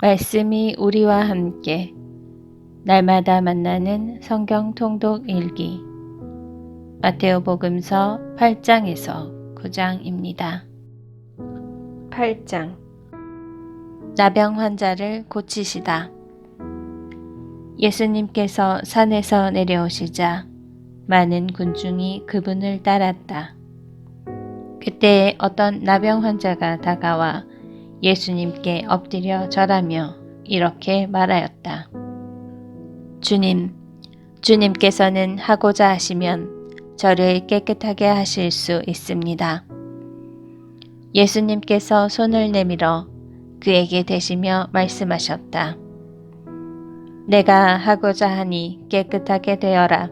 말씀이 우리와 함께 날마다 만나는 성경 통독 일기 마테오복음서 8장에서 9장입니다. 8장 나병 환자를 고치시다. 예수님께서 산에서 내려오시자 많은 군중이 그분을 따랐다. 그때 어떤 나병 환자가 다가와 예수님께 엎드려 절하며 이렇게 말하였다. 주님께서는 하고자 하시면 저를 깨끗하게 하실 수 있습니다. 예수님께서 손을 내밀어 그에게 대시며 말씀하셨다. 내가 하고자 하니 깨끗하게 되어라.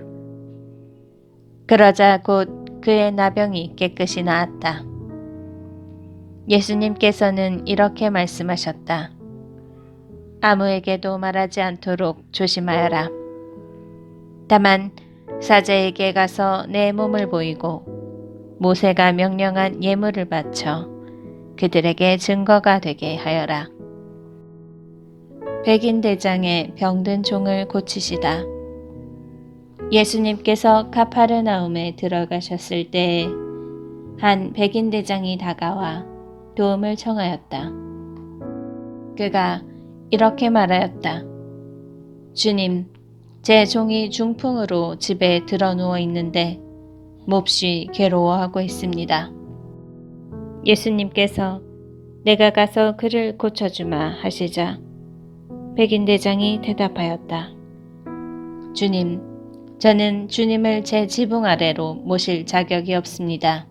그러자 곧 그의 나병이 깨끗이 나았다. 예수님께서는 이렇게 말씀하셨다. 아무에게도 말하지 않도록 조심하여라. 다만 사제에게 가서 내 몸을 보이고 모세가 명령한 예물을 바쳐 그들에게 증거가 되게 하여라. 백인대장의 병든 종을 고치시다. 예수님께서 가파르나움에 들어가셨을 때에 한 백인대장이 다가와 도움을 청하였다. 그가 이렇게 말하였다. 주님, 제 종이 중풍으로 집에 드러누워 있는데 몹시 괴로워하고 있습니다. 예수님께서 내가 가서 그를 고쳐주마 하시자 백인대장이 대답하였다. 주님, 저는 주님을 제 지붕 아래로 모실 자격이 없습니다.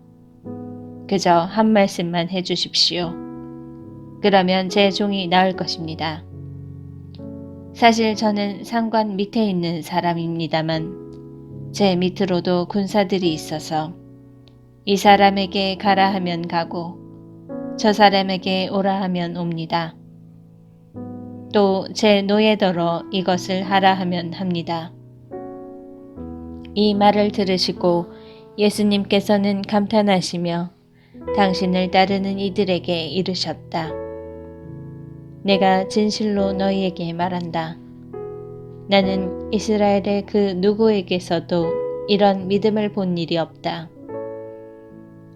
그저 한 말씀만 해주십시오. 그러면 제 종이 나을 것입니다. 사실 저는 상관 밑에 있는 사람입니다만 제 밑으로도 군사들이 있어서 이 사람에게 가라 하면 가고 저 사람에게 오라 하면 옵니다. 또 제 노예더러 이것을 하라 하면 합니다. 이 말을 들으시고 예수님께서는 감탄하시며 당신을 따르는 이들에게 이르셨다. 내가 진실로 너희에게 말한다. 나는 이스라엘의 그 누구에게서도 이런 믿음을 본 일이 없다.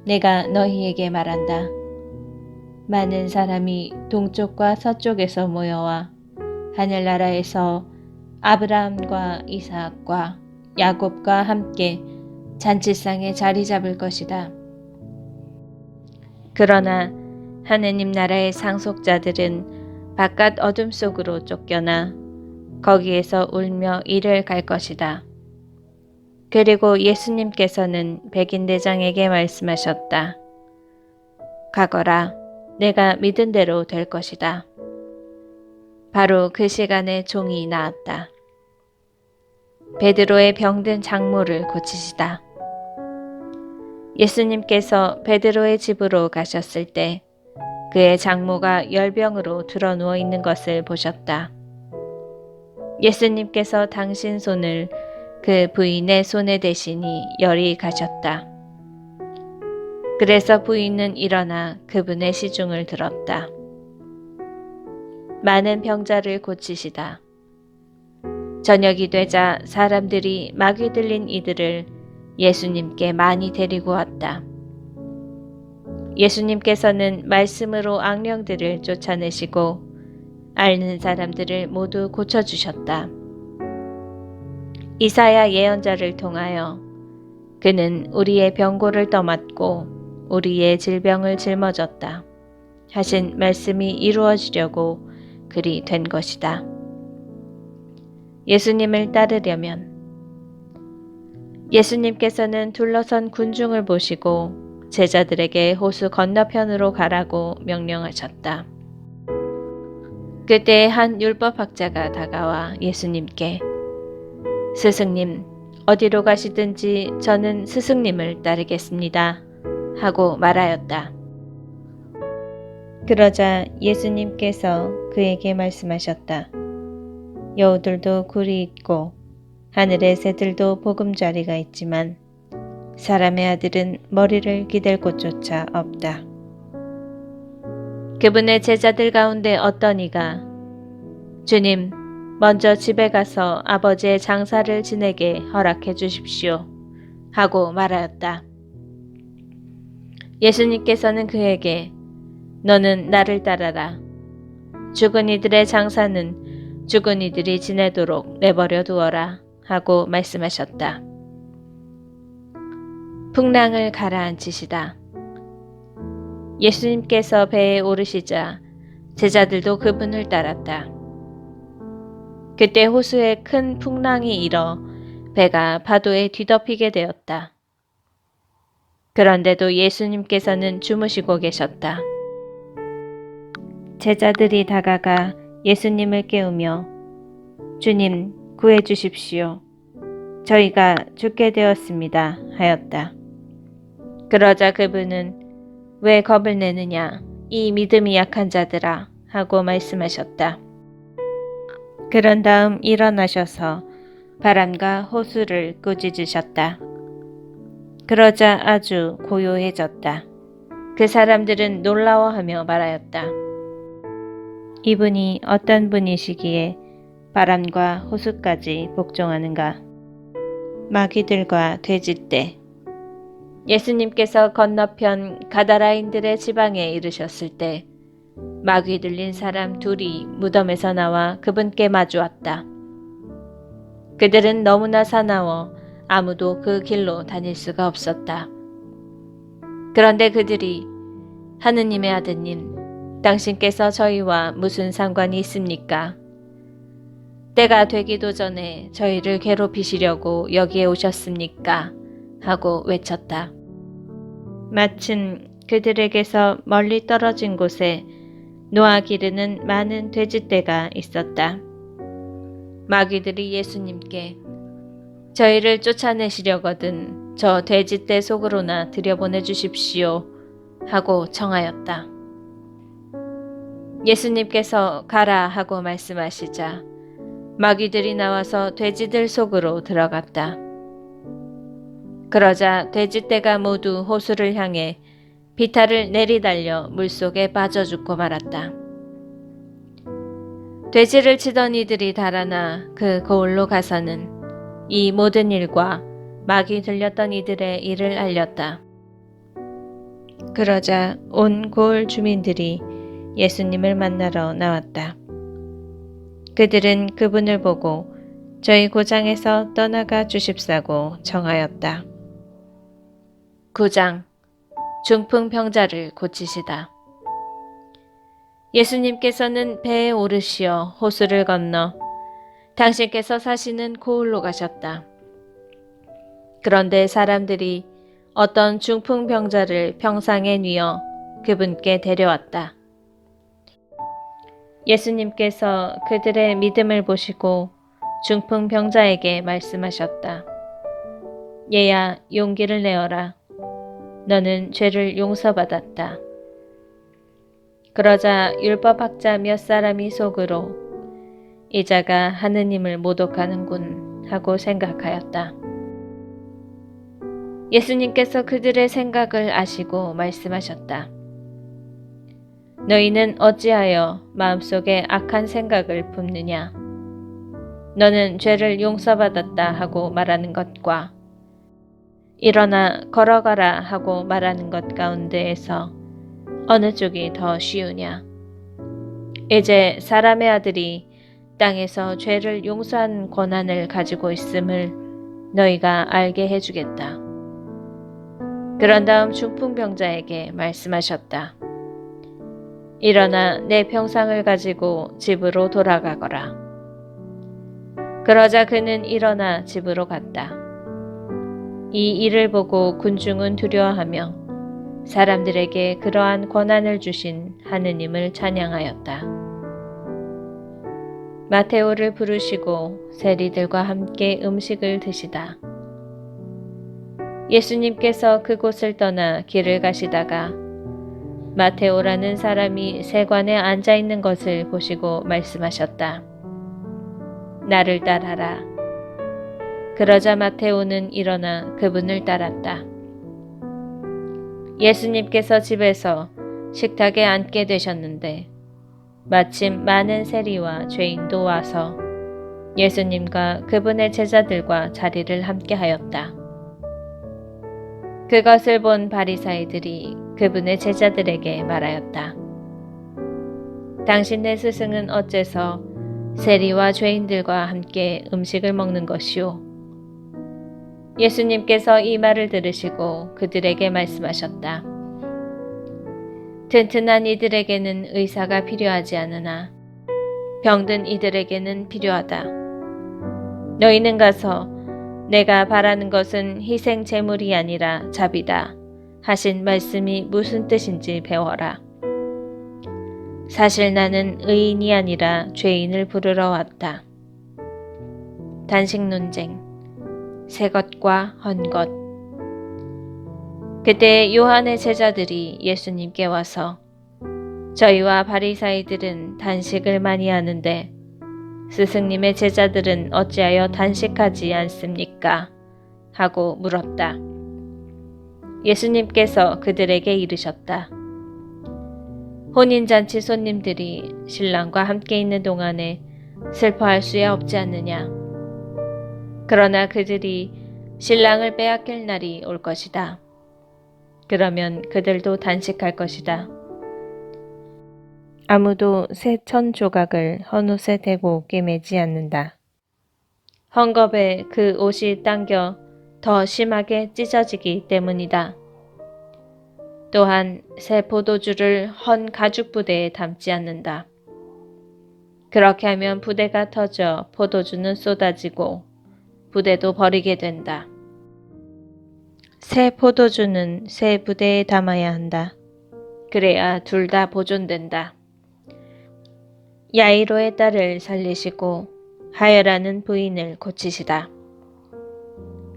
내가 너희에게 말한다. 많은 사람이 동쪽과 서쪽에서 모여와 하늘나라에서 아브라함과 이삭과 야곱과 함께 잔치상에 자리 잡을 것이다. 그러나 하느님 나라의 상속자들은 바깥 어둠 속으로 쫓겨나 거기에서 울며 이를 갈 것이다. 그리고 예수님께서는 백인대장에게 말씀하셨다. 가거라, 내가 믿은 대로 될 것이다. 바로 그 시간에 종이 나았다. 베드로의 병든 장모를 고치시다. 예수님께서 베드로의 집으로 가셨을 때 그의 장모가 열병으로 드러누워 있는 것을 보셨다. 예수님께서 당신 손을 그 부인의 손에 대시니 열이 가셨다. 그래서 부인은 일어나 그분의 시중을 들었다. 많은 병자를 고치시다. 저녁이 되자 사람들이 마귀 들린 이들을 예수님께 많이 데리고 왔다. 예수님께서는 말씀으로 악령들을 쫓아내시고 앓는 사람들을 모두 고쳐주셨다. 이사야 예언자를 통하여 그는 우리의 병고를 떠맡고 우리의 질병을 짊어졌다 하신 말씀이 이루어지려고 그리 된 것이다. 예수님을 따르려면 예수님께서는 둘러선 군중을 보시고 제자들에게 호수 건너편으로 가라고 명령하셨다. 그때 한 율법학자가 다가와 예수님께 스승님, 어디로 가시든지 저는 스승님을 따르겠습니다 하고 말하였다. 그러자 예수님께서 그에게 말씀하셨다. 여우들도 굴이 있고 하늘의 새들도 보금자리가 있지만 사람의 아들은 머리를 기댈 곳조차 없다. 그분의 제자들 가운데 어떤 이가 주님, 먼저 집에 가서 아버지의 장사를 지내게 허락해 주십시오. 하고 말하였다. 예수님께서는 그에게 너는 나를 따라라. 죽은 이들의 장사는 죽은 이들이 지내도록 내버려 두어라. 하고 말씀하셨다. 풍랑을 가라앉히시다. 예수님께서 배에 오르시자 제자들도 그분을 따랐다. 그때 호수에 큰 풍랑이 일어 배가 파도에 뒤덮이게 되었다. 그런데도 예수님께서는 주무시고 계셨다. 제자들이 다가가 예수님을 깨우며 주님, 구해 주십시오. 저희가 죽게 되었습니다. 하였다. 그러자 그분은 왜 겁을 내느냐? 이 믿음이 약한 자들아. 하고 말씀하셨다. 그런 다음 일어나셔서 바람과 호수를 꾸짖으셨다. 그러자 아주 고요해졌다. 그 사람들은 놀라워하며 말하였다. 이분이 어떤 분이시기에 바람과 호수까지 복종하는가? 마귀들과 돼지떼. 예수님께서 건너편 가다라인들의 지방에 이르셨을 때 마귀 들린 사람 둘이 무덤에서 나와 그분께 마주왔다. 그들은 너무나 사나워 아무도 그 길로 다닐 수가 없었다. 그런데 그들이 하느님의 아드님, 당신께서 저희와 무슨 상관이 있습니까? 때가 되기도 전에 저희를 괴롭히시려고 여기에 오셨습니까? 하고 외쳤다. 마침 그들에게서 멀리 떨어진 곳에 노아 기르는 많은 돼지떼가 있었다. 마귀들이 예수님께 저희를 쫓아내시려거든 저 돼지떼 속으로나 들여보내 주십시오 하고 청하였다. 예수님께서 가라 하고 말씀하시자 마귀들이 나와서 돼지들 속으로 들어갔다. 그러자 돼지떼가 모두 호수를 향해 비탈을 내리달려 물속에 빠져 죽고 말았다. 돼지를 치던 이들이 달아나 그 거울로 가서는 이 모든 일과 마귀 들렸던 이들의 일을 알렸다. 그러자 온 고을 주민들이 예수님을 만나러 나왔다. 그들은 그분을 보고 저희 고장에서 떠나가 주십사고 청하였다. 9장 중풍병자를 고치시다. 예수님께서는 배에 오르시어 호수를 건너 당신께서 사시는 고을로 가셨다. 그런데 사람들이 어떤 중풍병자를 병상에 뉘어 그분께 데려왔다. 예수님께서 그들의 믿음을 보시고 중풍병자에게 말씀하셨다. 얘야, 용기를 내어라. 너는 죄를 용서받았다. 그러자 율법학자 몇 사람이 속으로 이 자가 하느님을 모독하는군 하고 생각하였다. 예수님께서 그들의 생각을 아시고 말씀하셨다. 너희는 어찌하여 마음속에 악한 생각을 품느냐? 너는 죄를 용서받았다 하고 말하는 것과 일어나 걸어가라 하고 말하는 것 가운데에서 어느 쪽이 더 쉬우냐? 이제 사람의 아들이 땅에서 죄를 용서하는 권한을 가지고 있음을 너희가 알게 해주겠다. 그런 다음 중풍병자에게 말씀하셨다. 일어나 내 병상을 가지고 집으로 돌아가거라. 그러자 그는 일어나 집으로 갔다. 이 일을 보고 군중은 두려워하며 사람들에게 그러한 권한을 주신 하느님을 찬양하였다. 마테오를 부르시고 세리들과 함께 음식을 드시다. 예수님께서 그곳을 떠나 길을 가시다가 마테오라는 사람이 세관에 앉아 있는 것을 보시고 말씀하셨다. 나를 따라라. 그러자 마테오는 일어나 그분을 따랐다. 예수님께서 집에서 식탁에 앉게 되셨는데 마침 많은 세리와 죄인도 와서 예수님과 그분의 제자들과 자리를 함께 하였다. 그것을 본 바리사이들이 그분의 제자들에게 말하였다. 당신네 스승은 어째서 세리와 죄인들과 함께 음식을 먹는 것이오? 예수님께서 이 말을 들으시고 그들에게 말씀하셨다. 튼튼한 이들에게는 의사가 필요하지 않으나 병든 이들에게는 필요하다. 너희는 가서 내가 바라는 것은 희생 제물이 아니라 자비다 하신 말씀이 무슨 뜻인지 배워라. 사실 나는 의인이 아니라 죄인을 부르러 왔다. 단식 논쟁, 새 것과 헌 것. 그때 요한의 제자들이 예수님께 와서 저희와 바리사이들은 단식을 많이 하는데 스승님의 제자들은 어찌하여 단식하지 않습니까? 하고 물었다. 예수님께서 그들에게 이르셨다. 혼인잔치 손님들이 신랑과 함께 있는 동안에 슬퍼할 수야 없지 않느냐. 그러나 그들이 신랑을 빼앗길 날이 올 것이다. 그러면 그들도 단식할 것이다. 아무도 새 천 조각을 헌 옷에 대고 꿰매지 않는다. 헝겊에 그 옷이 당겨 더 심하게 찢어지기 때문이다. 또한 새 포도주를 헌 가죽 부대에 담지 않는다. 그렇게 하면 부대가 터져 포도주는 쏟아지고 부대도 버리게 된다. 새 포도주는 새 부대에 담아야 한다. 그래야 둘 다 보존된다. 야이로의 딸을 살리시고 하여라는 부인을 고치시다.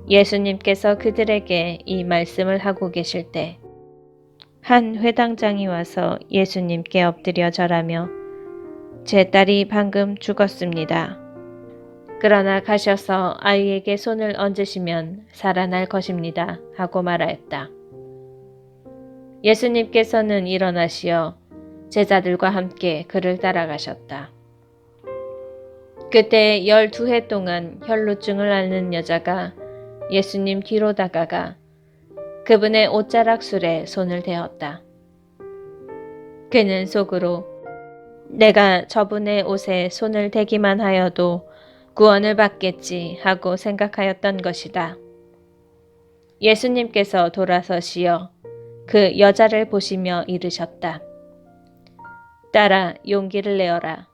예수님께서 그들에게 이 말씀을 하고 계실 때 한 회당장이 와서 예수님께 엎드려 절하며 제 딸이 방금 죽었습니다. 그러나 가셔서 아이에게 손을 얹으시면 살아날 것입니다. 하고 말하였다. 예수님께서는 일어나시어 제자들과 함께 그를 따라가셨다. 그때 12해 동안 혈루증을 앓는 여자가 예수님 뒤로 다가가 그분의 옷자락술에 손을 대었다. 그는 속으로 내가 저분의 옷에 손을 대기만 하여도 구원을 받겠지 하고 생각하였던 것이다. 예수님께서 돌아서시어 그 여자를 보시며 이르셨다. 딸아, 용기를 내어라.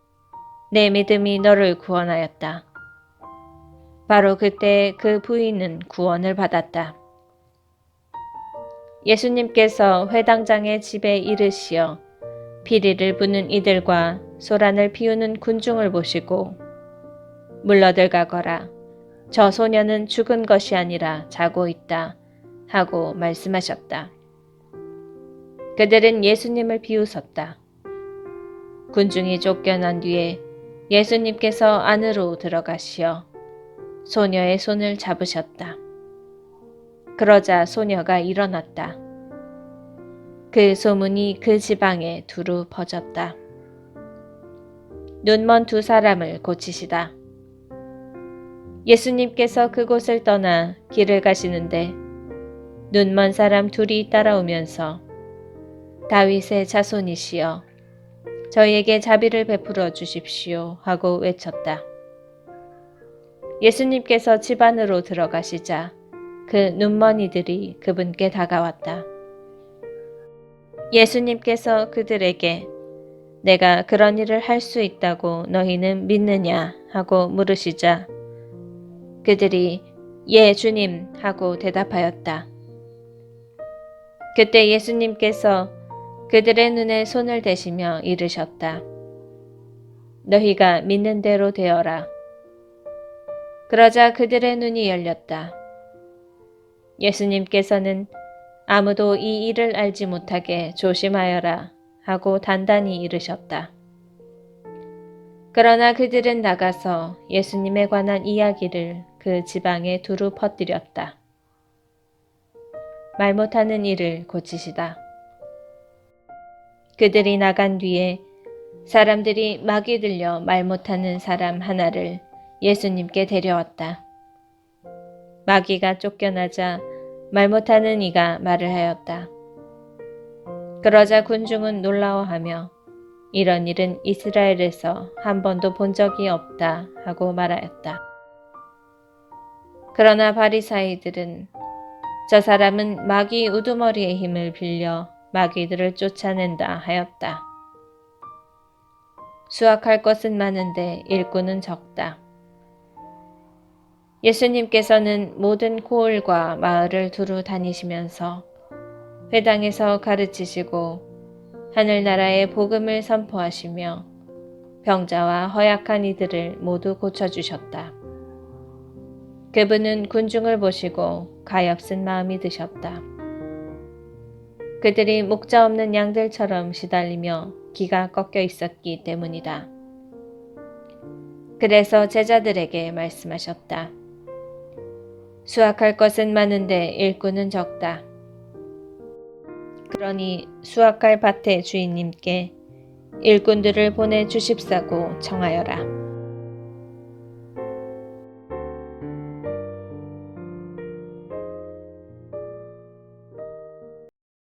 내 믿음이 너를 구원하였다. 바로 그때 그 부인은 구원을 받았다. 예수님께서 회당장의 집에 이르시어 피리를 부는 이들과 소란을 피우는 군중을 보시고 물러들 가거라. 저 소녀는 죽은 것이 아니라 자고 있다. 하고 말씀하셨다. 그들은 예수님을 비웃었다. 군중이 쫓겨난 뒤에 예수님께서 안으로 들어가시어 소녀의 손을 잡으셨다. 그러자 소녀가 일어났다. 그 소문이 그 지방에 두루 퍼졌다. 눈먼 두 사람을 고치시다. 예수님께서 그곳을 떠나 길을 가시는데 눈먼 사람 둘이 따라오면서 다윗의 자손이시여 저희에게 자비를 베풀어 주십시오 하고 외쳤다. 예수님께서 집 안으로 들어가시자 그 눈먼이들이 그분께 다가왔다. 예수님께서 그들에게 내가 그런 일을 할 수 있다고 너희는 믿느냐 하고 물으시자 그들이 예 주님 하고 대답하였다. 그때 예수님께서 그들의 눈에 손을 대시며 이르셨다. 너희가 믿는 대로 되어라. 그러자 그들의 눈이 열렸다. 예수님께서는 아무도 이 일을 알지 못하게 조심하여라 하고 단단히 이르셨다. 그러나 그들은 나가서 예수님에 관한 이야기를 그 지방에 두루 퍼뜨렸다. 말 못하는 이를 고치시다. 그들이 나간 뒤에 사람들이 막이 들려 말 못하는 사람 하나를 예수님께 데려왔다. 마귀가 쫓겨나자 말 못하는 이가 말을 하였다. 그러자 군중은 놀라워하며 이런 일은 이스라엘에서 한 번도 본 적이 없다 하고 말하였다. 그러나 바리사이들은 저 사람은 마귀 우두머리의 힘을 빌려 마귀들을 쫓아낸다 하였다. 수확할 것은 많은데 일꾼은 적다. 예수님께서는 모든 고을과 마을을 두루 다니시면서 회당에서 가르치시고 하늘나라의 복음을 선포하시며 병자와 허약한 이들을 모두 고쳐주셨다. 그분은 군중을 보시고 가엾은 마음이 드셨다. 그들이 목자 없는 양들처럼 시달리며 기가 꺾여 있었기 때문이다. 그래서 제자들에게 말씀하셨다. 수확할 것은 많은데 일꾼은 적다. 그러니 수확할 밭의 주인님께 일꾼들을 보내주십사고 청하여라.